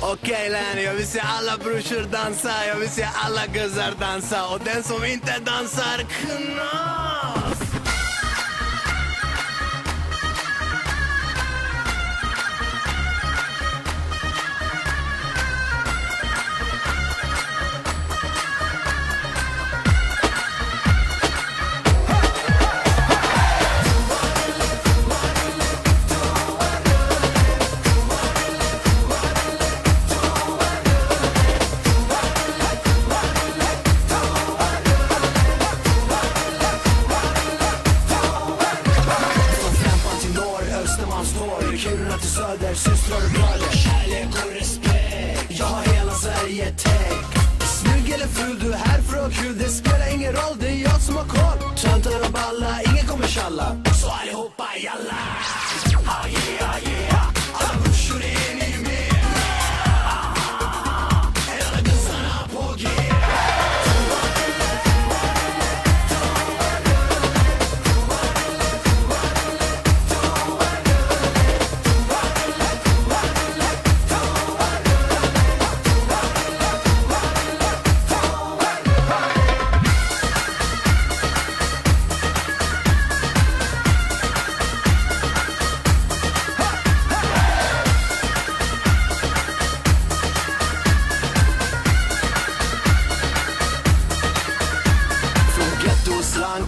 Okej Lenny, jag vill se alla brorsor dansa. Jag vill se alla guzzar dansa. Och den som inte dansar, knas! Kiruna till söder, systrar och bröder. Kärlek och respekt. Jag har hela Sverige täckt. Snygg eller ful, du är här för att ha kul. Det spelar ingen roll, det är jag som har koll. Töntar och balla, ingen kommer tjalla. Så allihopa jalla. Ah yeah, yeah. Alla brorsor är ni med. Alla gussarna på G.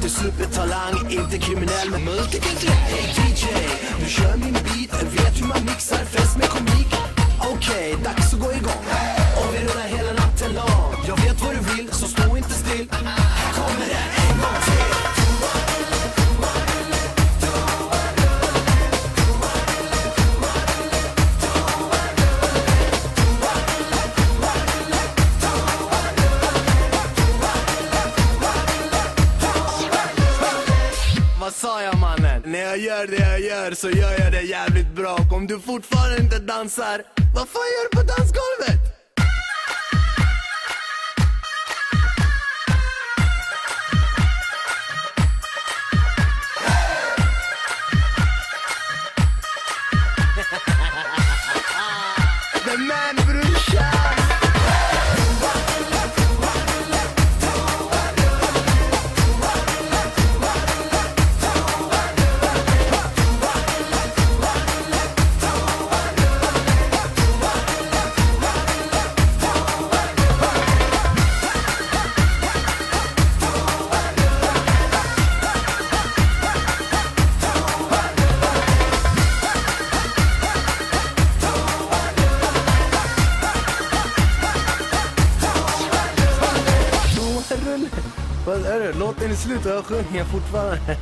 Till supertalang, inte kriminell men multikulturell. Hey DJ, du kör min beat, vet hur man mixar fest med komik. Okej, dags att gå igång. Och vi rullar hela natten lång. Jag vet vad du vill, så stå inte still. Här kommer den en gång till. Vad sa jag mannen? När jag gör det jag gör så gör jag det jävligt bra. Om du fortfarande inte dansar, vad fan gör du på dansgolvet? The man brorsan. Vad är det? Låten är slut och jag sjunger fortfarande.